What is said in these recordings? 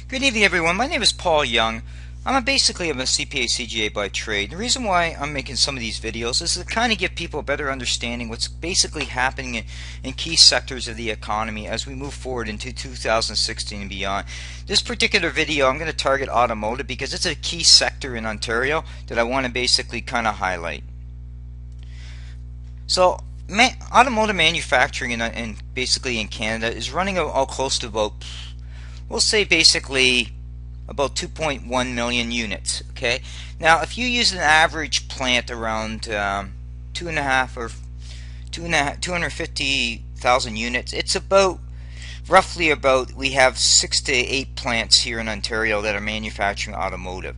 Good evening, everyone. My name is Paul Young. Basically I'm a CPA CGA by trade. The reason why I'm making some of these videos is to kind of give people a better understanding what's basically happening in key sectors of the economy as we move forward into 2016 and beyond. This particular video I'm going to target automotive because it's a key sector in Ontario that I want to basically kind of highlight. So automotive manufacturing in basically in Canada is running all close to about, we'll say basically about 2.1 million units. Okay, now if you use an average plant around two and a half or 250,000 units, it's about roughly about we have 6 to 8 plants here in Ontario that are manufacturing automotive.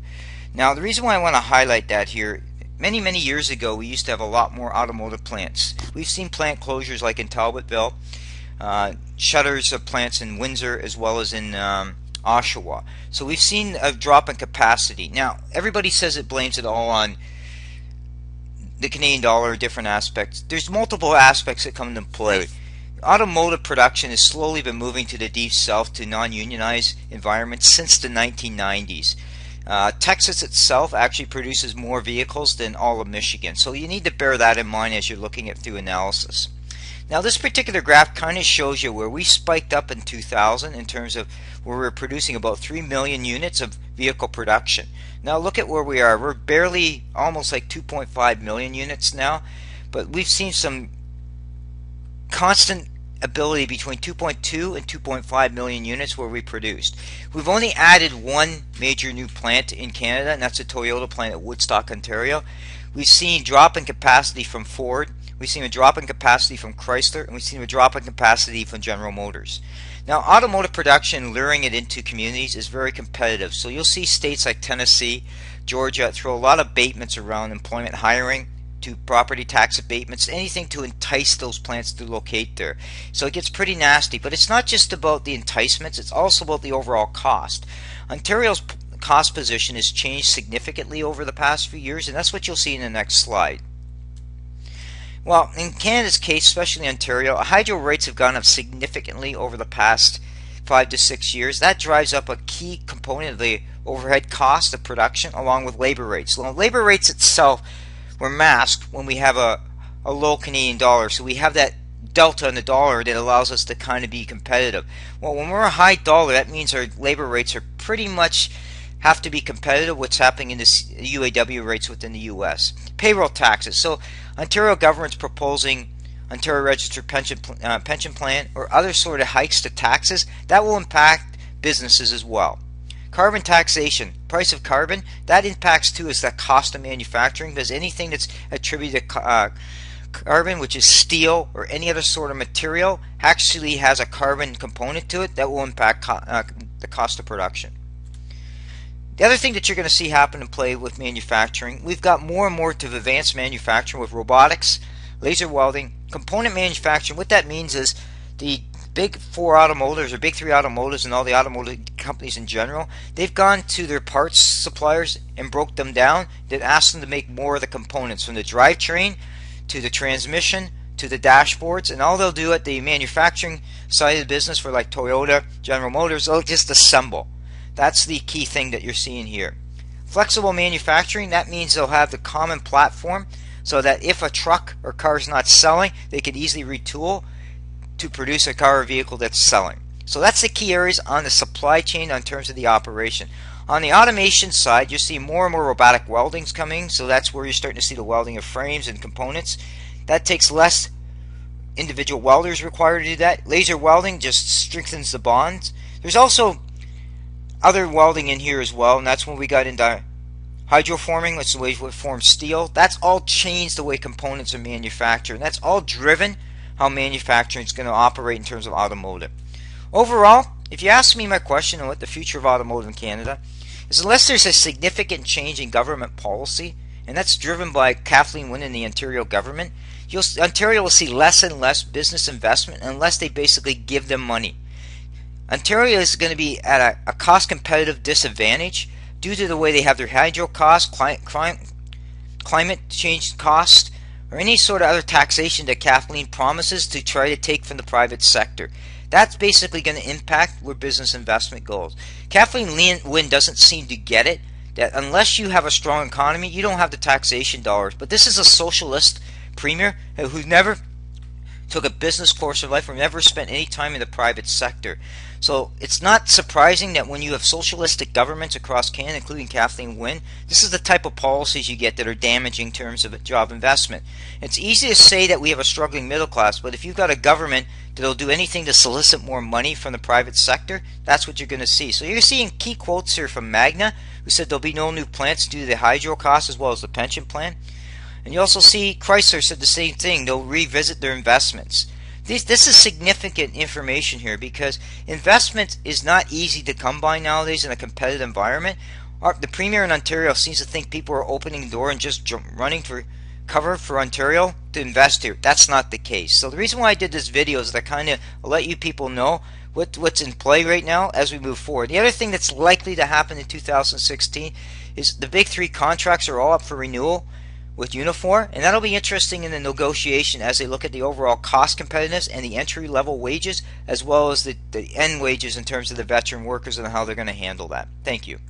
Now the reason why I want to highlight that here, many years ago we used to have a lot more automotive plants. We've seen plant closures like in Talbotville, shutters of plants in Windsor as well as in Oshawa. So we've seen a drop in capacity. Now everybody says it blames it all on the Canadian dollar, different aspects. There's multiple aspects that come into play. Automotive production has slowly been moving to the deep south to non-unionized environments since the 1990s. Texas itself actually produces more vehicles than all of Michigan, so you need to bear that in mind as you're looking at through analysis. Now this particular graph kind of shows you where we spiked up in 2000 in terms of where we're producing about 3 million units of vehicle production. Now look at where we are. We're barely almost like 2.5 million units now, but we've seen some constant ability between 2.2 and 2.5 million units where we produced. We've only added one major new plant in Canada, and that's a Toyota plant at Woodstock, Ontario. We've seen drop in capacity from Ford. We've seen a drop in capacity from Chrysler, and we've seen a drop in capacity from General Motors. Now, automotive production, luring it into communities, is very competitive. So you'll see states like Tennessee, Georgia throw a lot of abatements around employment hiring, to property tax abatements, anything to entice those plants to locate there. So it gets pretty nasty. But it's not just about the enticements, it's also about the overall cost. Ontario's cost position has changed significantly over the past few years, and that's what you'll see in the next slide. Well, in Canada's case, especially Ontario, hydro rates have gone up significantly over the past 5 to 6 years. That drives up a key component of the overhead cost of production along with labor rates. So labor rates itself were masked when we have a low Canadian dollar. So we have that delta in the dollar that allows us to kind of be competitive. Well, when we're a high dollar, that means our labor rates are pretty much have to be competitive with what's happening in the UAW rates within the US. Payroll taxes. So Ontario government's proposing Ontario Registered Pension Plan or other sort of hikes to taxes that will impact businesses as well. Carbon taxation, price of carbon, that impacts too is the cost of manufacturing, because anything that's attributed to carbon, which is steel or any other sort of material, actually has a carbon component to it that will impact the cost of production. The other thing that you're going to see happen in play with manufacturing, we've got more and more to advanced manufacturing with robotics, laser welding, component manufacturing. What that means is the big four automotives or big three automotives and all the automotive companies in general, they've gone to their parts suppliers and broke them down. They've asked them to make more of the components, from the drivetrain to the transmission to the dashboards, and all they'll do at the manufacturing side of the business for like Toyota, General Motors, they'll just assemble. That's the key thing that you're seeing here. Flexible manufacturing, that means they'll have the common platform so that if a truck or car is not selling, they can easily retool to produce a car or vehicle that's selling. So that's the key areas on the supply chain in terms of the operation. On the automation side, you see more and more robotic weldings coming, so that's where you're starting to see the welding of frames and components. That takes less individual welders required to do that. Laser welding just strengthens the bonds. There's also other welding in here as well, and that's when we got into hydroforming, which is the way we form steel. That's all changed the way components are manufactured, and that's all driven how manufacturing is going to operate in terms of automotive. Overall, if you ask me my question on what the future of automotive in Canada is, unless there's a significant change in government policy, and that's driven by Kathleen Wynne and the Ontario government, Ontario will see less and less business investment unless they basically give them money. Ontario is going to be at a cost competitive disadvantage due to the way they have their hydro costs, climate change costs, or any sort of other taxation that Kathleen promises to try to take from the private sector. That's basically going to impact where business investment goes. Kathleen Wynne doesn't seem to get it, that unless you have a strong economy, you don't have the taxation dollars. But this is a socialist premier who never took a business course of life or never spent any time in the private sector. So it's not surprising that when you have socialistic governments across Canada, including Kathleen Wynne, this is the type of policies you get that are damaging in terms of job investment. It's easy to say that we have a struggling middle class, but if you've got a government that'll do anything to solicit more money from the private sector, that's what you're going to see. So you're seeing key quotes here from Magna, who said there'll be no new plants due to the hydro costs as well as the pension plan. And you also see Chrysler said the same thing. They'll revisit their investments. This is significant information here because investment is not easy to come by nowadays in a competitive environment. The Premier in Ontario seems to think people are opening the door and just running for cover for Ontario to invest here. That's not the case. So the reason why I did this video is to kind of let you people know what's in play right now as we move forward. The other thing that's likely to happen in 2016 is the big three contracts are all up for renewal with Unifor, and that'll be interesting in the negotiation as they look at the overall cost competitiveness and the entry level wages as well as the end wages in terms of the veteran workers and how they're going to handle that. Thank you.